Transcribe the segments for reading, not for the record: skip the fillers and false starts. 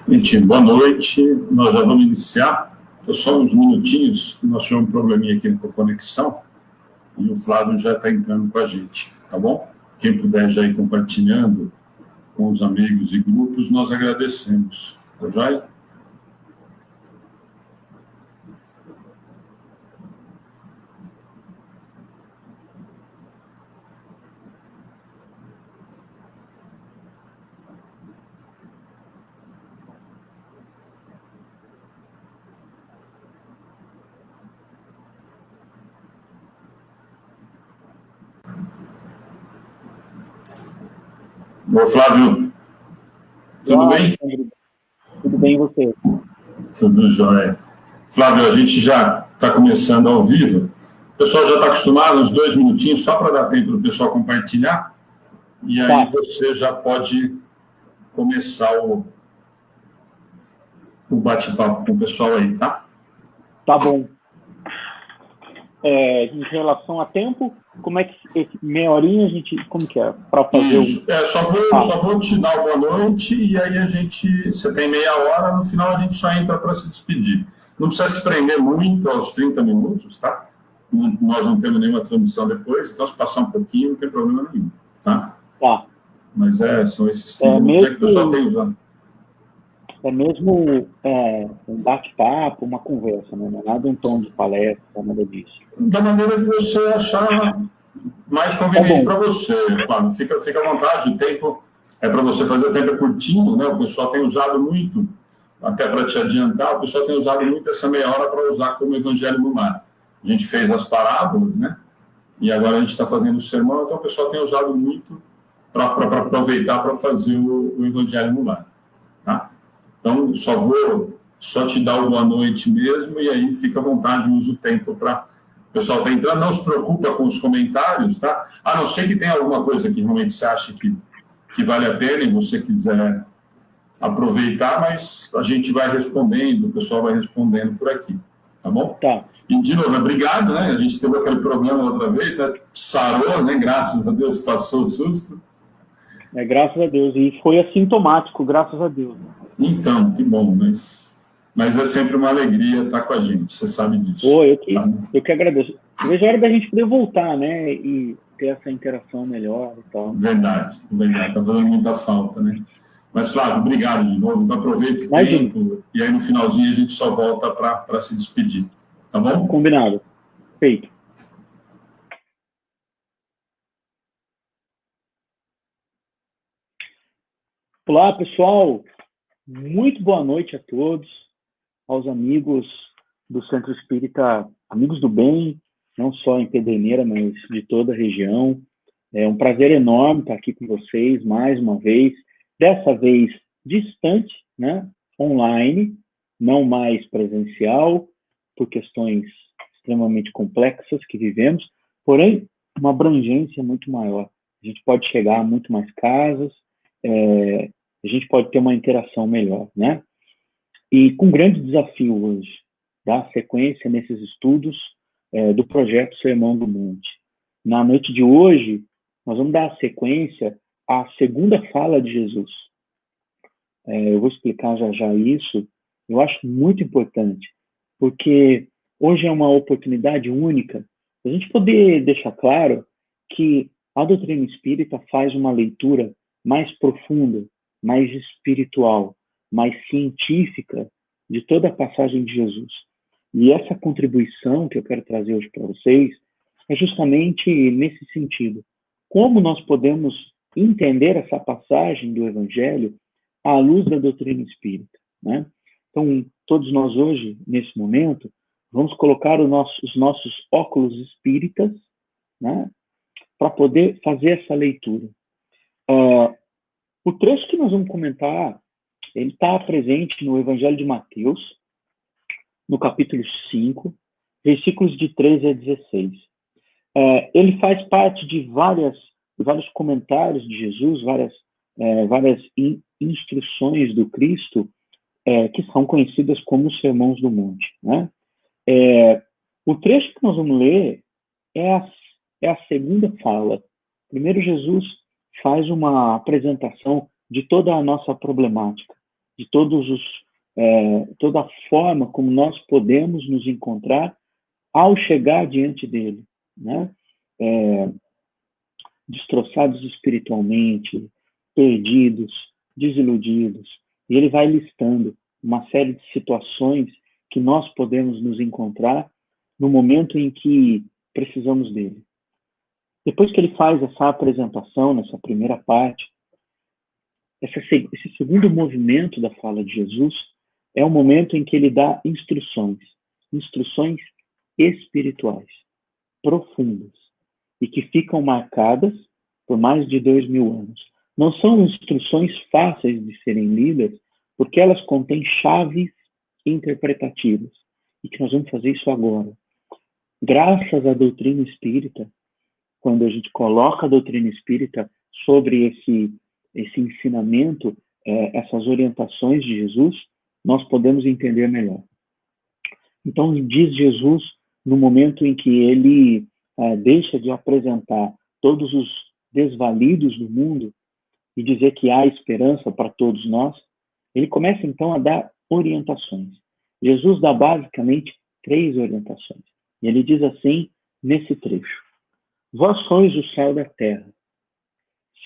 Gente, boa noite. Nós já vamos iniciar. Estou só uns minutinhos. Nós tivemos um probleminha aqui com a conexão e o Flávio já está entrando com a gente, tá bom? Quem puder já ir compartilhando com os amigos e grupos, nós agradecemos. Tá joia? Ô, Flávio, tudo bem? Tudo bem, e você? Tudo jóia. Flávio, a gente já está começando ao vivo. O pessoal já está acostumado, uns 2 minutinhos, só para dar tempo do pessoal compartilhar. E aí você já pode começar o bate-papo com o pessoal aí, tá? Tá bom. Em relação a tempo, como é que meia horinha a gente, como que é? Para fazer só vou te dar uma boa noite e aí você tem meia hora, no final a gente só entra para se despedir. Não precisa se prender muito aos 30 minutos, tá? Nós não temos nenhuma transmissão depois, então se passar um pouquinho não tem problema nenhum, tá? Tá. Mas são esses 30 minutos que o pessoal tem usado. É mesmo um bate-papo, uma conversa, né? Não é nada um tom de palestra, nada disso. Da maneira que você achar mais conveniente para você, Flávio. Fica à vontade, o tempo é para você fazer, o tempo é curtinho, né? O pessoal tem usado muito, até para te adiantar, o pessoal tem usado muito essa meia hora para usar como Evangelho no Mar. A gente fez as parábolas, né? E agora a gente está fazendo o sermão, então o pessoal tem usado muito para aproveitar para fazer o Evangelho no Mar, tá? Então, só te dar uma boa noite mesmo, e aí fica à vontade, usa o tempo para... O pessoal está entrando, não se preocupa com os comentários, tá? A não ser que tenha alguma coisa que realmente você acha que vale a pena e você quiser aproveitar, mas a gente vai respondendo, o pessoal vai respondendo por aqui, tá bom? Tá. E, de novo, obrigado, né? A gente teve aquele problema outra vez, né? Sarou, né? Graças a Deus, passou o susto. Graças a Deus, e foi assintomático, graças a Deus. Então, que bom, mas é sempre uma alegria estar com a gente, você sabe disso. Eu que agradeço. Eu vejo a hora da gente poder voltar, né, e ter essa interação melhor e tal. Verdade, está fazendo muita falta, né? Mas, Flávio, obrigado de novo, aproveita o tempo, e aí no finalzinho a gente só volta para se despedir, tá bom? Combinado. Feito. Olá, pessoal. Muito boa noite a todos, aos amigos do Centro Espírita, amigos do bem, não só em Pedreneira, mas de toda a região. É um prazer enorme estar aqui com vocês mais uma vez, dessa vez distante, né? Online, não mais presencial, por questões extremamente complexas que vivemos, porém, uma abrangência muito maior. A gente pode chegar a muito mais casas, a gente pode ter uma interação melhor, né? E com grande desafio hoje, dar sequência nesses estudos do projeto Sermão do Monte. Na noite de hoje, nós vamos dar sequência à segunda fala de Jesus. Eu vou explicar já isso. Eu acho muito importante, porque hoje é uma oportunidade única a gente poder deixar claro que a doutrina espírita faz uma leitura mais profunda, mais espiritual, mais científica de toda a passagem de Jesus. E essa contribuição que eu quero trazer hoje para vocês é justamente nesse sentido. Como nós podemos entender essa passagem do Evangelho à luz da doutrina espírita, né? Então, todos nós hoje, nesse momento, vamos colocar os nossos óculos espíritas, né, para poder fazer essa leitura. O trecho que nós vamos comentar, ele está presente no Evangelho de Mateus, no capítulo 5, versículos de 13 a 16. Ele faz parte de vários comentários de Jesus, várias instruções do Cristo, que são conhecidas como os Sermões do Monte, né? O trecho que nós vamos ler é a segunda fala. Primeiro, Jesus faz uma apresentação de toda a nossa problemática, de toda a forma como nós podemos nos encontrar ao chegar diante dele, né? Destroçados espiritualmente, perdidos, desiludidos. E ele vai listando uma série de situações que nós podemos nos encontrar no momento em que precisamos dele. Depois que ele faz essa apresentação, nessa primeira parte, esse segundo movimento da fala de Jesus é o momento em que ele dá instruções espirituais, profundas, e que ficam marcadas por mais de 2000 anos. Não são instruções fáceis de serem lidas, porque elas contêm chaves interpretativas, e que nós vamos fazer isso agora. Graças à doutrina espírita, quando a gente coloca a doutrina espírita sobre esse ensinamento, essas orientações de Jesus, nós podemos entender melhor. Então, diz Jesus, no momento em que ele deixa de apresentar todos os desvalidos do mundo e dizer que há esperança para todos nós, ele começa então a dar orientações. Jesus dá basicamente 3 orientações. E ele diz assim, nesse trecho: vós sois o sal da terra.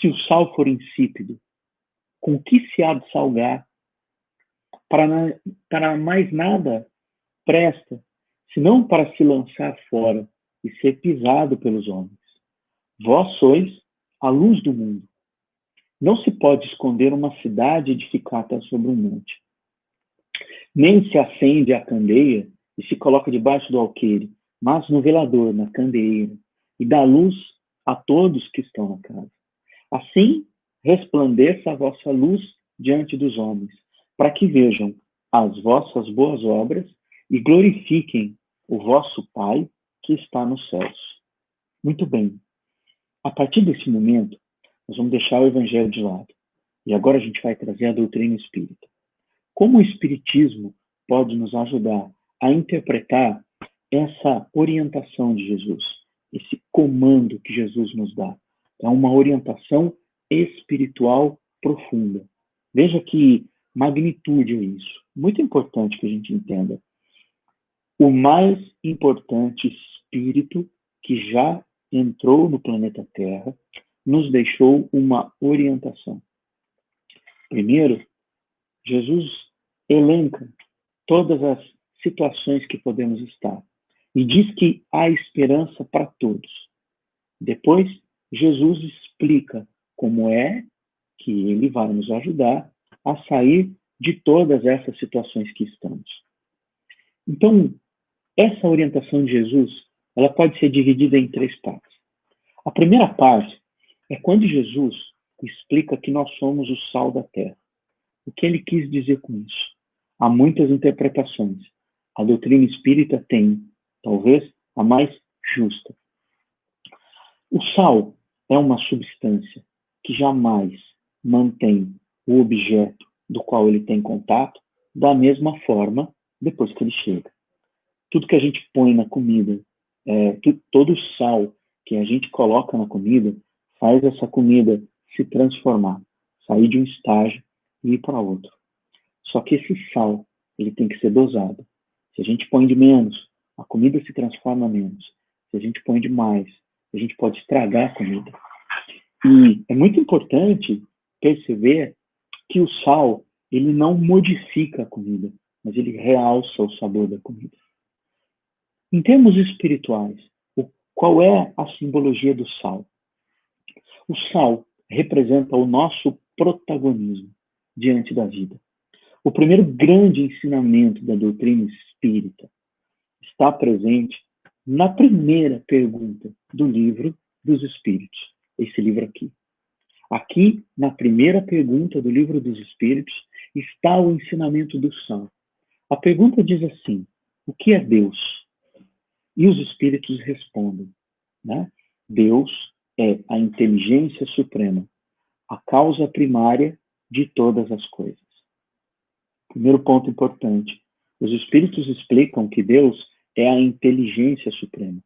Se o sal for insípido, com que se há de salgar? Para mais nada presta, senão para se lançar fora e ser pisado pelos homens. Vós sois a luz do mundo. Não se pode esconder uma cidade edificada sobre um monte. Nem se acende a candeia e se coloca debaixo do alqueire, mas no velador, na candeeira, e dá luz a todos que estão na casa. Assim, resplandeça a vossa luz diante dos homens, para que vejam as vossas boas obras e glorifiquem o vosso Pai que está nos céus. Muito bem. A partir desse momento, nós vamos deixar o Evangelho de lado. E agora a gente vai trazer a doutrina espírita. Como o Espiritismo pode nos ajudar a interpretar essa orientação de Jesus, esse comando que Jesus nos dá? É uma orientação espiritual profunda. Veja que magnitude é isso. Muito importante que a gente entenda. O mais importante espírito que já entrou no planeta Terra nos deixou uma orientação. Primeiro, Jesus elenca todas as situações que podemos estar e diz que há esperança para todos. Depois, Jesus explica como é que ele vai nos ajudar a sair de todas essas situações que estamos. Então, essa orientação de Jesus, ela pode ser dividida em 3 partes. A primeira parte é quando Jesus explica que nós somos o sal da terra. O que ele quis dizer com isso? Há muitas interpretações. A doutrina espírita tem, talvez, a mais justa. O sal é uma substância que jamais mantém o objeto do qual ele tem contato da mesma forma depois que ele chega. Tudo que a gente põe na comida, todo o sal que a gente coloca na comida, faz essa comida se transformar, sair de um estágio e ir para outro. Só que esse sal, ele tem que ser dosado. Se a gente põe de menos, a comida se transforma menos. Se a gente põe de mais, a gente pode estragar a comida. E é muito importante perceber que o sal, ele não modifica a comida, mas ele realça o sabor da comida. Em termos espirituais, qual é a simbologia do sal? O sal representa o nosso protagonismo diante da vida. O primeiro grande ensinamento da doutrina espírita está presente na primeira pergunta do Livro dos Espíritos, esse livro aqui. Aqui, na primeira pergunta do Livro dos Espíritos, está o ensinamento do sal. A pergunta diz assim: o que é Deus? E os Espíritos respondem, né? Deus é a inteligência suprema, a causa primária de todas as coisas. Primeiro ponto importante. Os Espíritos explicam que Deus é a inteligência suprema.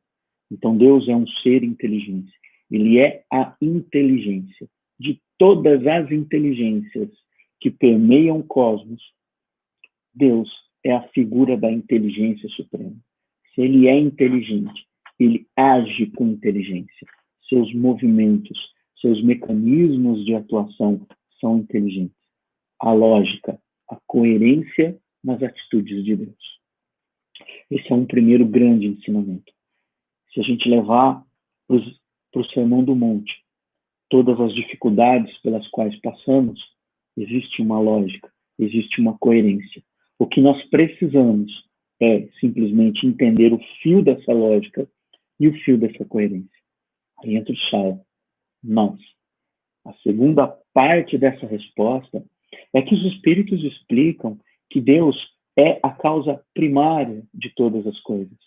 Então, Deus é um ser inteligente. Ele é a inteligência de todas as inteligências que permeiam o cosmos, Deus é a figura da inteligência suprema. Se ele é inteligente, ele age com inteligência. Seus movimentos, seus mecanismos de atuação são inteligentes. A lógica, a coerência nas atitudes de Deus. Esse é um primeiro grande ensinamento. Se a gente levar para o Sermão do Monte todas as dificuldades pelas quais passamos, existe uma lógica, existe uma coerência. O que nós precisamos é simplesmente entender o fio dessa lógica e o fio dessa coerência. Aí entra o sal, nós. A segunda parte dessa resposta é que os Espíritos explicam que Deus é a causa primária de todas as coisas.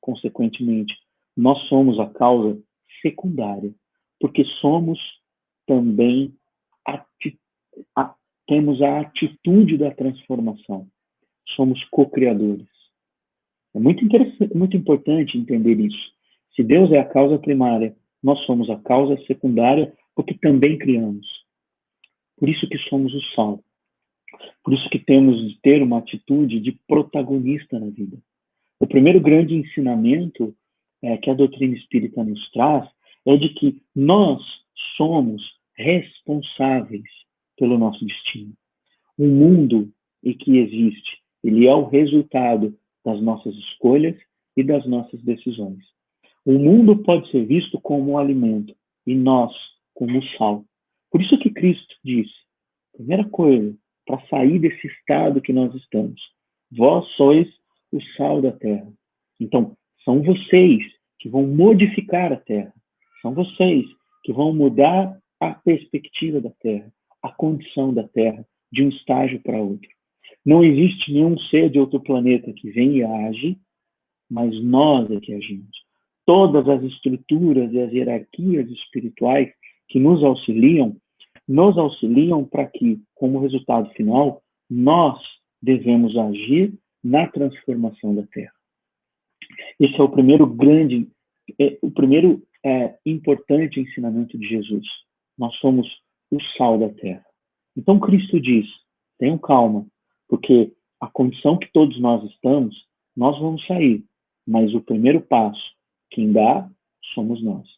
Consequentemente, nós somos a causa secundária, porque somos também temos a atitude da transformação. Somos co-criadores. É muito interessante, muito importante entender isso. Se Deus é a causa primária, nós somos a causa secundária, porque também criamos. Por isso que somos o sal. Por isso que temos de ter uma atitude de protagonista na vida. O primeiro grande ensinamento que a doutrina espírita nos traz é de que nós somos responsáveis pelo nosso destino. O mundo em que existe, ele é o resultado das nossas escolhas e das nossas decisões. O mundo pode ser visto como um alimento e nós como sal. Por isso que Cristo disse, primeira coisa, para sair desse estado que nós estamos, vós sois o sal da terra. Então, são vocês que vão modificar a terra. São vocês que vão mudar a perspectiva da terra, a condição da terra, de um estágio para outro. Não existe nenhum ser de outro planeta que vem e age, mas nós é que agimos. Todas as estruturas e as hierarquias espirituais que nos auxiliam para que, como resultado final, nós devemos agir na transformação da Terra. Esse é o primeiro importante ensinamento de Jesus. Nós somos o sal da Terra. Então Cristo diz, tenham calma, porque a condição que todos nós estamos, nós vamos sair, mas o primeiro passo, quem dá, somos nós.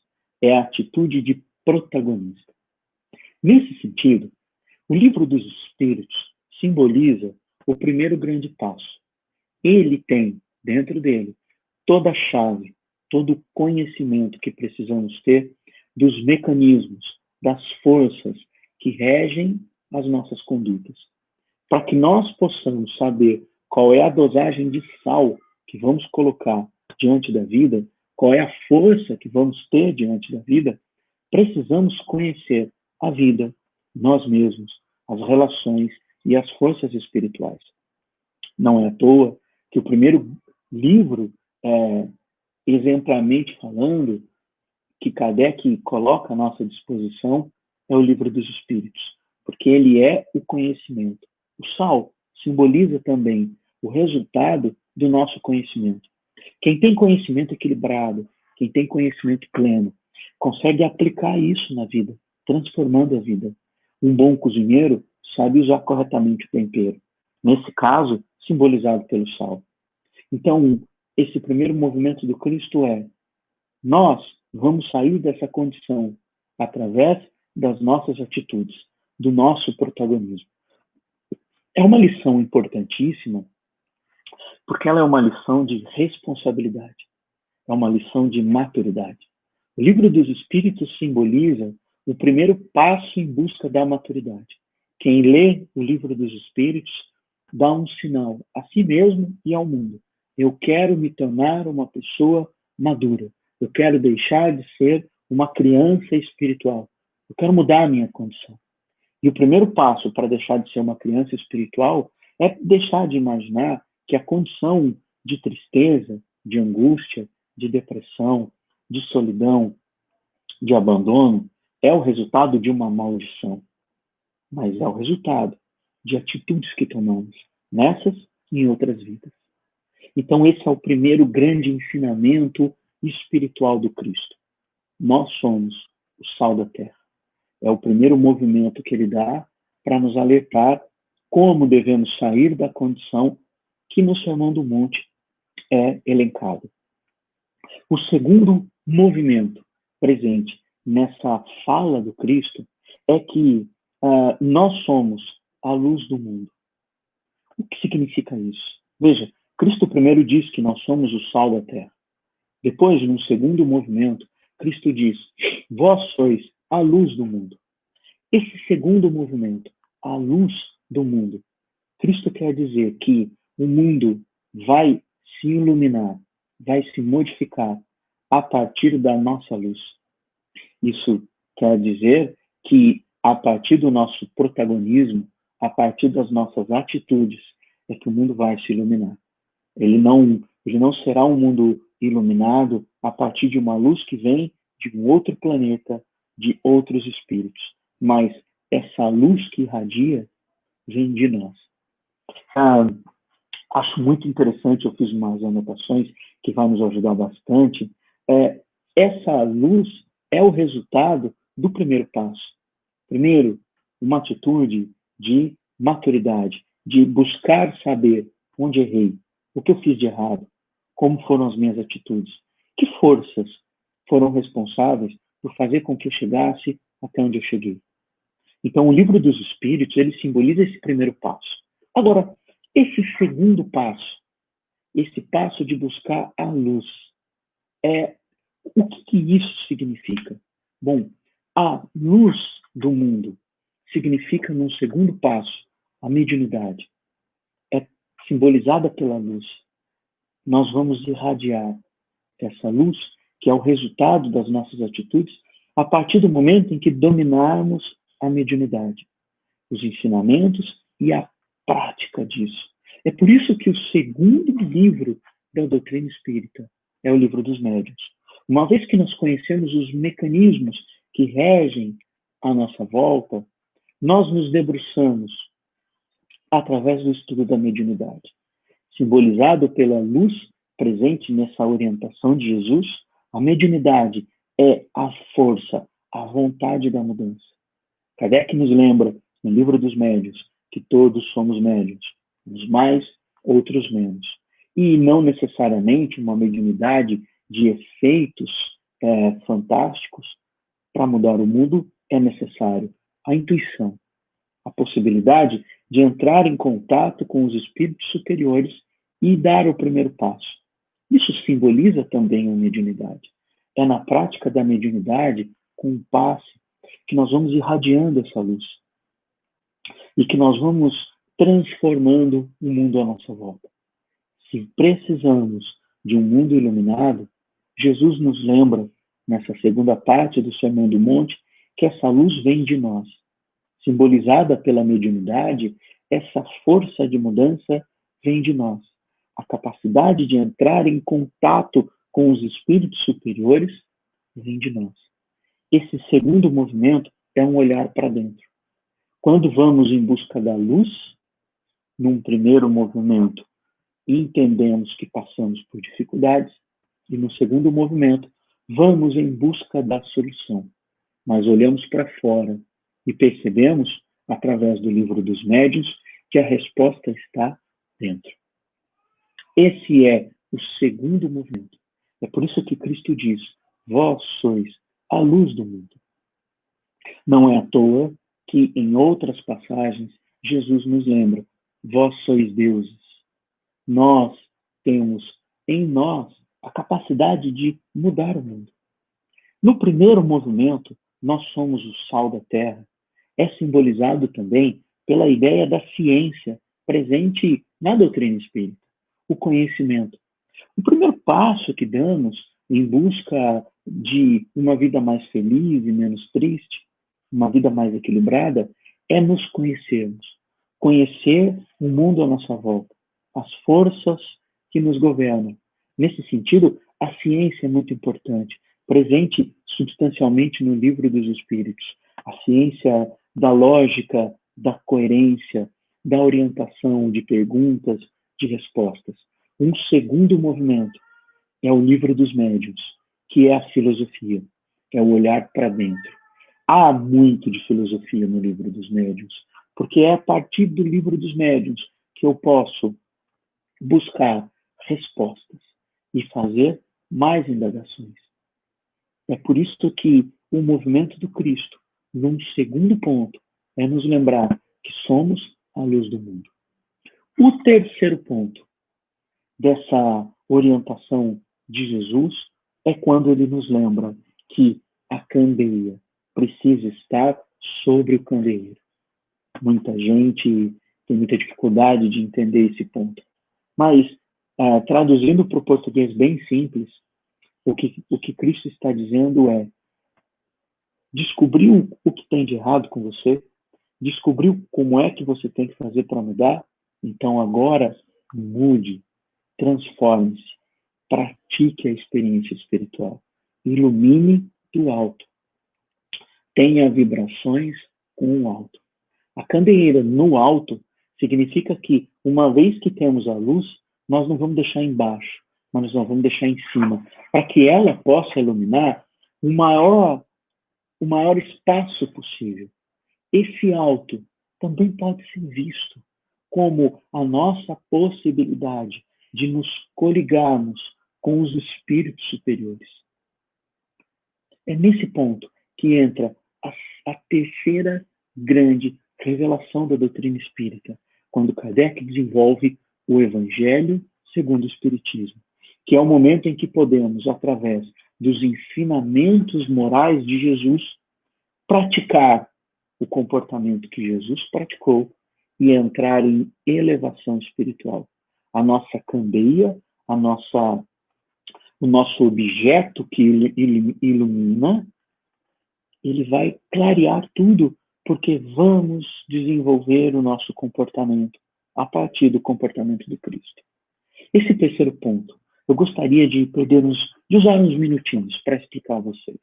É a atitude de protagonista. Nesse sentido, o Livro dos Espíritos simboliza o primeiro grande passo. Ele tem, dentro dele, toda a chave, todo o conhecimento que precisamos ter dos mecanismos, das forças que regem as nossas condutas. Para que nós possamos saber qual é a dosagem de sal que vamos colocar diante da vida, qual é a força que vamos ter diante da vida, precisamos conhecer a vida, nós mesmos, as relações e as forças espirituais. Não é à toa que o primeiro livro, exemplarmente falando, que Kardec coloca à nossa disposição, é o Livro dos Espíritos, porque ele é o conhecimento. O sal simboliza também o resultado do nosso conhecimento. Quem tem conhecimento equilibrado, quem tem conhecimento pleno, consegue aplicar isso na vida, transformando a vida. Um bom cozinheiro sabe usar corretamente o tempero. Nesse caso, simbolizado pelo sal. Então, esse primeiro movimento do Cristo é: nós vamos sair dessa condição através das nossas atitudes, do nosso protagonismo. É uma lição importantíssima, porque ela é uma lição de responsabilidade, é uma lição de maturidade. O Livro dos Espíritos simboliza o primeiro passo em busca da maturidade. Quem lê o Livro dos Espíritos dá um sinal a si mesmo e ao mundo. Eu quero me tornar uma pessoa madura. Eu quero deixar de ser uma criança espiritual. Eu quero mudar a minha condição. E o primeiro passo para deixar de ser uma criança espiritual é deixar de imaginar que a condição de tristeza, de angústia, de depressão, de solidão, de abandono, é o resultado de uma maldição. Mas é o resultado de atitudes que tomamos nessas e em outras vidas. Então esse é o primeiro grande ensinamento espiritual do Cristo. Nós somos o sal da terra. É o primeiro movimento que ele dá para nos alertar como devemos sair da condição que no Sermão do Monte é elencado. O segundo movimento presente nessa fala do Cristo é que nós somos a luz do mundo. O que significa isso? Veja, Cristo primeiro diz que nós somos o sal da terra. Depois, no segundo movimento, Cristo diz: vós sois a luz do mundo. Esse segundo movimento, a luz do mundo, Cristo quer dizer que o mundo vai se iluminar, vai se modificar a partir da nossa luz. Isso quer dizer que a partir do nosso protagonismo, a partir das nossas atitudes, é que o mundo vai se iluminar. Ele não será um mundo iluminado a partir de uma luz que vem de um outro planeta, de outros espíritos. Mas essa luz que irradia vem de nós. Acho muito interessante, eu fiz umas anotações que vão nos ajudar bastante. Essa luz é o resultado do primeiro passo. Primeiro, uma atitude de maturidade, de buscar saber onde errei, o que eu fiz de errado, como foram as minhas atitudes, que forças foram responsáveis por fazer com que eu chegasse até onde eu cheguei. Então, o livro dos Espíritos, ele simboliza esse primeiro passo. Agora, esse segundo passo, esse passo de buscar a luz, o que isso significa? Bom, a luz do mundo significa, num segundo passo, a mediunidade. É simbolizada pela luz. Nós vamos irradiar essa luz, que é o resultado das nossas atitudes, a partir do momento em que dominarmos a mediunidade, os ensinamentos e a prática disso. É por isso que o segundo livro da doutrina espírita é o Livro dos Médiuns. Uma vez que nós conhecemos os mecanismos que regem a nossa volta, nós nos debruçamos através do estudo da mediunidade. Simbolizado pela luz presente nessa orientação de Jesus, a mediunidade é a força, a vontade da mudança. Kardec nos lembra, no Livro dos Médiuns, que todos somos médiuns, uns mais, outros menos. E não necessariamente uma mediunidade de efeitos fantásticos para mudar o mundo é necessário. A intuição, a possibilidade de entrar em contato com os espíritos superiores e dar o primeiro passo. Isso simboliza também a mediunidade. É na prática da mediunidade, com um passe, que nós vamos irradiando essa luz e que nós vamos transformando o mundo à nossa volta. Se precisamos de um mundo iluminado, Jesus nos lembra, nessa segunda parte do Sermão do Monte, que essa luz vem de nós. Simbolizada pela mediunidade, essa força de mudança vem de nós. A capacidade de entrar em contato com os espíritos superiores vem de nós. Esse segundo movimento é um olhar para dentro. Quando vamos em busca da luz, num primeiro movimento, entendemos que passamos por dificuldades, e no segundo movimento, vamos em busca da solução. Mas olhamos para fora e percebemos, através do Livro dos Médiuns, que a resposta está dentro. Esse é o segundo movimento. É por isso que Cristo diz: vós sois a luz do mundo. Não é à toa que, em outras passagens, Jesus nos lembra: vós sois deuses. Nós temos em nós a capacidade de mudar o mundo. No primeiro movimento, nós somos o sal da terra. É simbolizado também pela ideia da ciência presente na doutrina espírita, o conhecimento. O primeiro passo que damos em busca de uma vida mais feliz e menos triste, uma vida mais equilibrada, é nos conhecermos. Conhecer o mundo à nossa volta, as forças que nos governam. Nesse sentido, a ciência é muito importante, presente substancialmente no Livro dos Espíritos. A ciência da lógica, da coerência, da orientação de perguntas, de respostas. Um segundo movimento é o Livro dos Médiuns, que é a filosofia, é o olhar para dentro. Há muito de filosofia no Livro dos Médiuns, porque é a partir do livro dos médiuns que eu posso buscar respostas e fazer mais indagações. É por isso que o movimento do Cristo, num segundo ponto, é nos lembrar que somos a luz do mundo. O terceiro ponto dessa orientação de Jesus é quando ele nos lembra que a candeia precisa estar sobre o candeeiro. Muita gente tem muita dificuldade de entender esse ponto. Mas, traduzindo para o português bem simples, o que Cristo está dizendo é: descobriu o que tem de errado com você? Descobriu como é que você tem que fazer para mudar? Então agora mude, transforme-se, pratique a experiência espiritual, ilumine do alto, tenha vibrações com o alto. A candeeira no alto significa que, uma vez que temos a luz, nós não vamos deixar embaixo, mas nós vamos deixar em cima, para que ela possa iluminar o maior espaço possível. Esse alto também pode ser visto como a nossa possibilidade de nos coligarmos com os espíritos superiores. É nesse ponto que entra a terceira grande revelação da doutrina espírita, quando Kardec desenvolve o Evangelho segundo o Espiritismo, que é o momento em que podemos, através dos ensinamentos morais de Jesus, praticar o comportamento que Jesus praticou e entrar em elevação espiritual. A nossa candeia, o nosso objeto que ilumina, ele vai clarear tudo, porque vamos desenvolver o nosso comportamento a partir do comportamento do Cristo. Esse terceiro ponto, eu gostaria de usar uns minutinhos para explicar a vocês.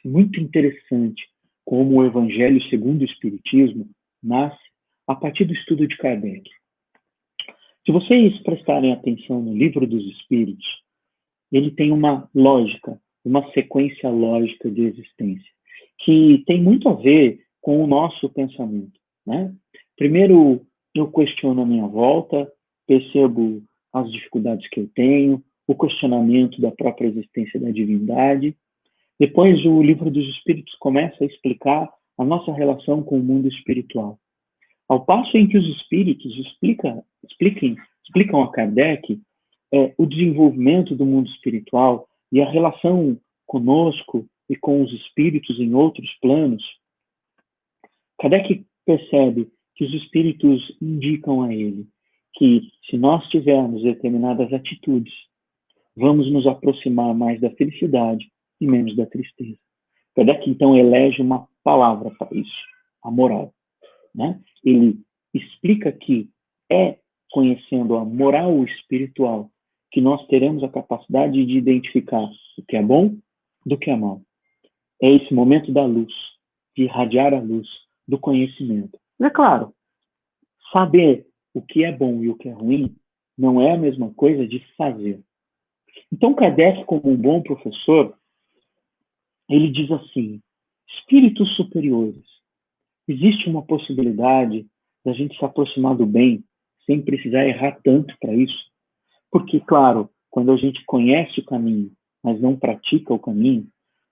Muito interessante como o Evangelho segundo o Espiritismo nasce a partir do estudo de Kardec. Se vocês prestarem atenção no Livro dos Espíritos, ele tem uma lógica, uma sequência lógica de existência, que tem muito a ver com o nosso pensamento, né? Primeiro, eu questiono a minha volta, percebo as dificuldades que eu tenho, o questionamento da própria existência da divindade. Depois, o Livro dos Espíritos começa a explicar a nossa relação com o mundo espiritual. Ao passo em que os espíritos explicam a Kardec o desenvolvimento do mundo espiritual e a relação conosco e com os espíritos em outros planos, Kardec percebe que os espíritos indicam a ele que, se nós tivermos determinadas atitudes, vamos nos aproximar mais da felicidade e menos da tristeza. Kardec, então, elege uma palavra para isso, a moral, né? Ele explica que é conhecendo a moral espiritual que nós teremos a capacidade de identificar o que é bom do que é mal. É esse momento da luz, de irradiar a luz do conhecimento. E é claro, saber o que é bom e o que é ruim não é a mesma coisa de fazer. Então, Kardec, como um bom professor, ele diz assim: espíritos superiores, existe uma possibilidade da gente se aproximar do bem sem precisar errar tanto para isso? Porque, claro, quando a gente conhece o caminho, mas não pratica o caminho,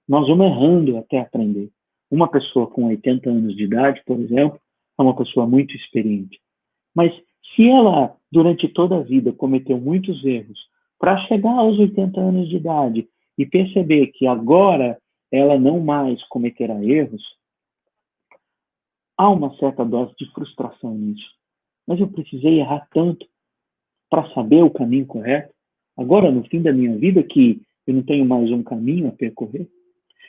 nós vamos errando até aprender. Uma pessoa com 80 anos de idade, por exemplo, é uma pessoa muito experiente. Mas se ela, durante toda a vida, cometeu muitos erros, para chegar aos 80 anos de idade e perceber que agora ela não mais cometerá erros, há uma certa dose de frustração nisso. Mas eu precisei errar tanto para saber o caminho correto? Agora, no fim da minha vida, que eu não tenho mais um caminho a percorrer?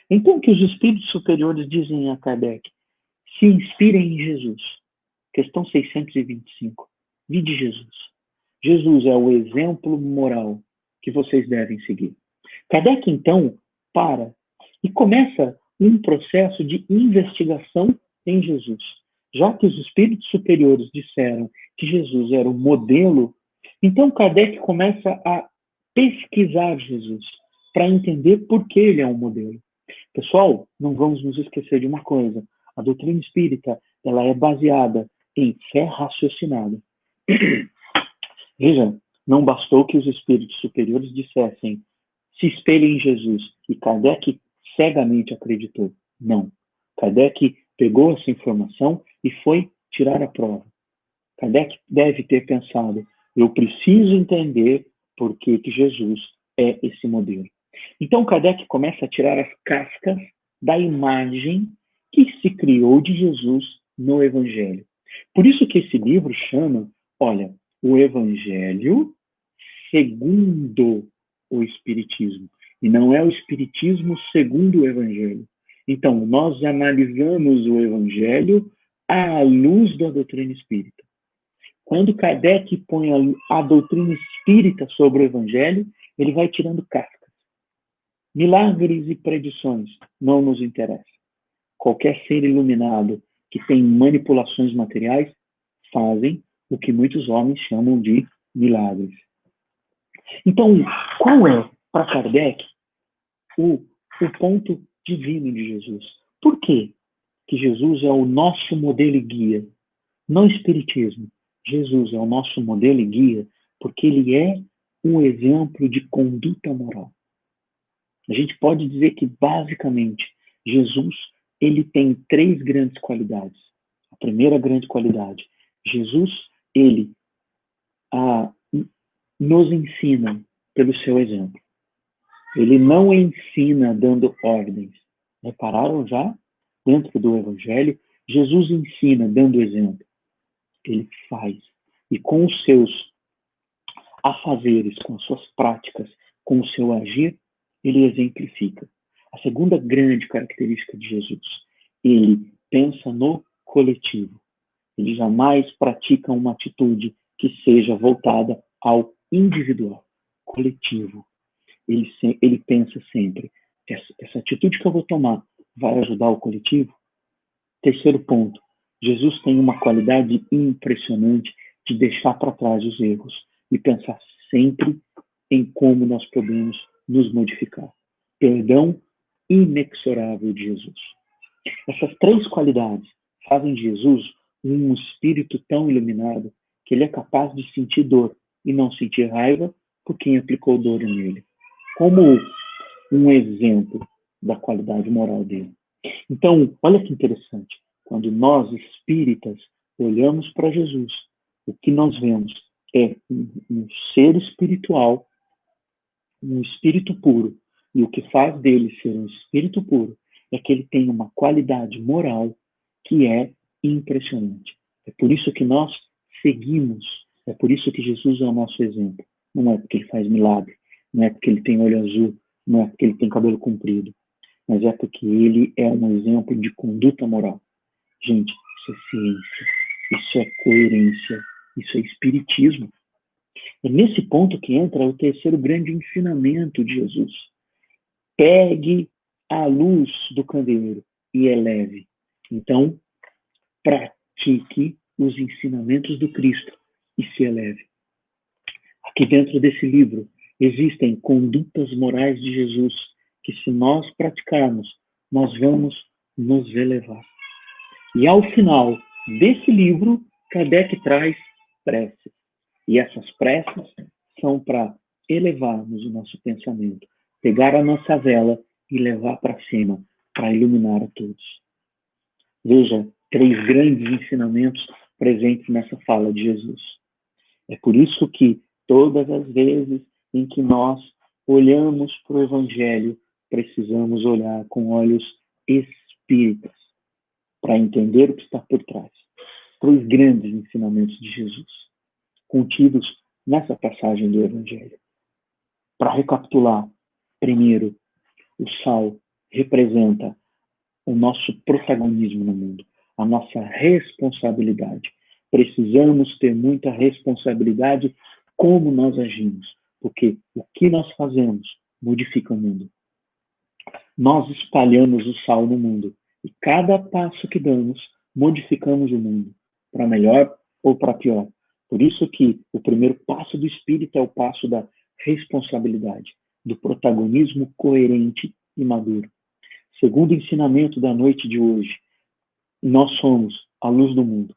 Então, o que os espíritos superiores dizem a Kardec? Se inspirem em Jesus. Questão 625. Vide Jesus. Jesus é o exemplo moral que vocês devem seguir. Kardec, então, para e começa um processo de investigação em Jesus. Já que os espíritos superiores disseram que Jesus era o modelo, então Kardec começa a pesquisar Jesus para entender por que ele é um modelo. Pessoal, não vamos nos esquecer de uma coisa. A doutrina espírita ela é baseada em fé raciocinada. Veja, não bastou que os espíritos superiores dissessem se espelhem em Jesus, e Kardec cegamente acreditou. Não. Kardec pegou essa informação e foi tirar a prova. Kardec deve ter pensado, eu preciso entender por que Jesus é esse modelo. Então Kardec começa a tirar as cascas da imagem que se criou de Jesus no Evangelho. Por isso que esse livro chama, olha, o Evangelho segundo o Espiritismo. E não é o Espiritismo segundo o Evangelho. Então, nós analisamos o Evangelho à luz da doutrina espírita. Quando Kardec põe a doutrina espírita sobre o Evangelho, ele vai tirando cascas. Milagres e predições não nos interessam. Qualquer ser iluminado que tem manipulações materiais fazem o que muitos homens chamam de milagres. Então, qual é, para Kardec, o ponto divino de Jesus? Por quê que Jesus é o nosso modelo e guia? No Espiritismo, Jesus é o nosso modelo e guia porque ele é um exemplo de conduta moral. A gente pode dizer que, basicamente, Jesus ele tem 3 grandes qualidades. A primeira grande qualidade, Jesus, ele nos ensina pelo seu exemplo. Ele não ensina dando ordens. Repararam já? Dentro do Evangelho, Jesus ensina dando exemplo. Ele faz. E com os seus afazeres, com as suas práticas, com o seu agir, ele exemplifica. A segunda grande característica de Jesus, ele pensa no coletivo. Ele jamais pratica uma atitude que seja voltada ao individual, coletivo. Ele pensa sempre, essa atitude que eu vou tomar vai ajudar o coletivo? Terceiro ponto, Jesus tem uma qualidade impressionante de deixar para trás os erros e pensar sempre em como nós podemos nos modificar. Perdão inexorável de Jesus. Essas 3 qualidades fazem de Jesus um espírito tão iluminado que ele é capaz de sentir dor e não sentir raiva por quem aplicou dor nele. Como um exemplo da qualidade moral dele. Então, olha que interessante. Quando nós, espíritas, olhamos para Jesus, o que nós vemos é um ser espiritual, um espírito puro. E o que faz dele ser um espírito puro é que ele tem uma qualidade moral que é impressionante. É por isso que nós seguimos. É por isso que Jesus é o nosso exemplo. Não é porque ele faz milagre, não é porque ele tem olho azul, não é porque ele tem cabelo comprido, mas é porque ele é um exemplo de conduta moral. Gente, isso é ciência, isso é coerência, isso é espiritismo. É nesse ponto que entra o terceiro grande ensinamento de Jesus. Pegue a luz do candeeiro e eleve. Então, pratique os ensinamentos do Cristo e se eleve. Aqui dentro desse livro existem condutas morais de Jesus que, se nós praticarmos, nós vamos nos elevar. E ao final desse livro, Kardec traz preces. E essas preces são para elevarmos o nosso pensamento, pegar a nossa vela e levar para cima, para iluminar a todos. Veja, 3 grandes ensinamentos presentes nessa fala de Jesus. É por isso que todas as vezes em que nós olhamos para o Evangelho, precisamos olhar com olhos espíritas para entender o que está por trás. 3 grandes ensinamentos de Jesus, contidos nessa passagem do Evangelho. Para recapitular, primeiro, o sal representa o nosso protagonismo no mundo, a nossa responsabilidade. Precisamos ter muita responsabilidade como nós agimos, porque o que nós fazemos modifica o mundo. Nós espalhamos o sal no mundo e cada passo que damos, modificamos o mundo, para melhor ou para pior. Por isso que o primeiro passo do espírito é o passo da responsabilidade, do protagonismo coerente e maduro. Segundo ensinamento da noite de hoje, nós somos a luz do mundo.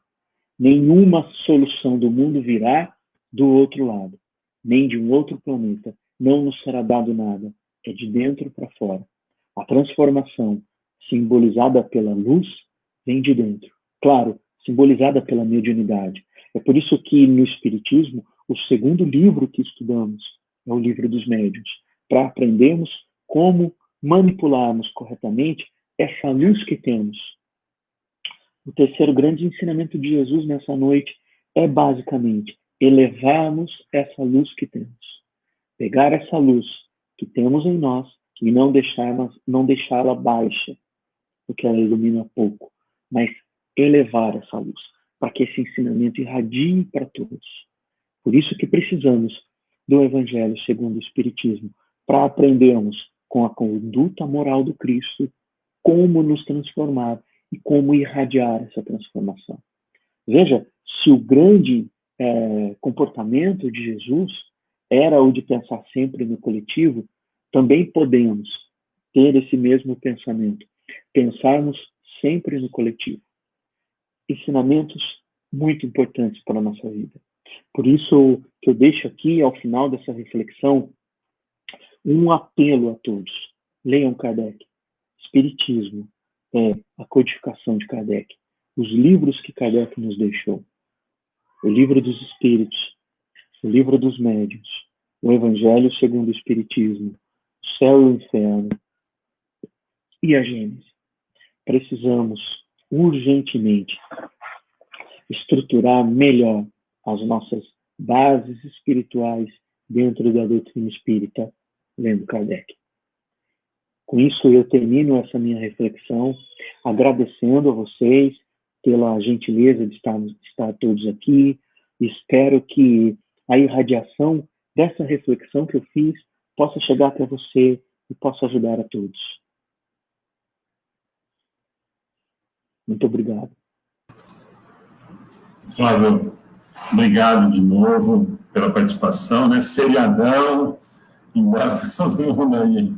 Nenhuma solução do mundo virá do outro lado, nem de um outro planeta. Não nos será dado nada. É de dentro para fora. A transformação, simbolizada pela luz, vem de dentro. Claro, simbolizada pela mediunidade. É por isso que no Espiritismo, o segundo livro que estudamos é o livro dos médiuns, para aprendermos como manipularmos corretamente essa luz que temos. O terceiro grande ensinamento de Jesus nessa noite é basicamente elevarmos essa luz que temos. Pegar essa luz que temos em nós e não deixá-la baixa, porque ela ilumina pouco, mas elevar essa luz, para que esse ensinamento irradie para todos. Por isso que precisamos do Evangelho segundo o Espiritismo, para aprendermos com a conduta moral do Cristo como nos transformar e como irradiar essa transformação. Veja, se o grande comportamento de Jesus era o de pensar sempre no coletivo, também podemos ter esse mesmo pensamento, pensarmos sempre no coletivo. Ensinamentos muito importantes para a nossa vida. Por isso que eu deixo aqui, ao final dessa reflexão, um apelo a todos. Leiam Kardec. Espiritismo é a codificação de Kardec. Os livros que Kardec nos deixou. O livro dos Espíritos, o livro dos Médiuns, o Evangelho segundo o Espiritismo, o Céu e o Inferno e a Gênese. Precisamos urgentemente estruturar melhor as nossas bases espirituais dentro da doutrina espírita, lendo Kardec. Com isso, eu termino essa minha reflexão, agradecendo a vocês pela gentileza de estar todos aqui. Espero que a irradiação dessa reflexão que eu fiz possa chegar até você e possa ajudar a todos. Muito obrigado. Flávio, obrigado de novo pela participação, né? Feriadão, embora todo mundo aí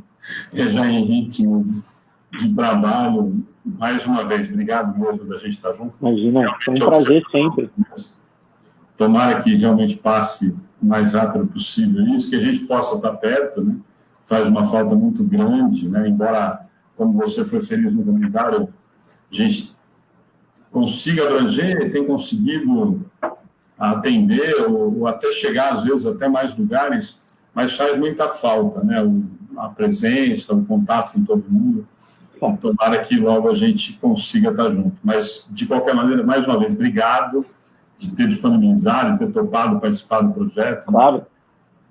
já em ritmo de trabalho. Mais uma vez, obrigado mesmo da gente estar junto. Imagina, foi um prazer sempre. Tomara que realmente passe o mais rápido possível isso, que a gente possa estar perto, né? Faz uma falta muito grande, né? Embora, como você foi feliz no comentário, a gente consiga abranger, tem conseguido atender ou até chegar, às vezes, até mais lugares, mas faz muita falta, né? A presença, o contato com todo mundo. Tomara que logo a gente consiga estar junto. Mas, de qualquer maneira, mais uma vez, obrigado de ter disponibilizado, de ter topado participar do projeto. Claro,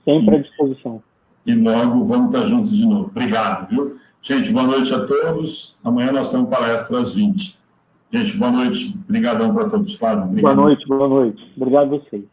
sempre à disposição. E logo vamos estar juntos de novo. Obrigado, viu? Gente, boa noite a todos. Amanhã nós temos palestra às 20. Gente, boa noite. Obrigadão para todos. Flávio, obrigado. Boa noite. Obrigado a vocês.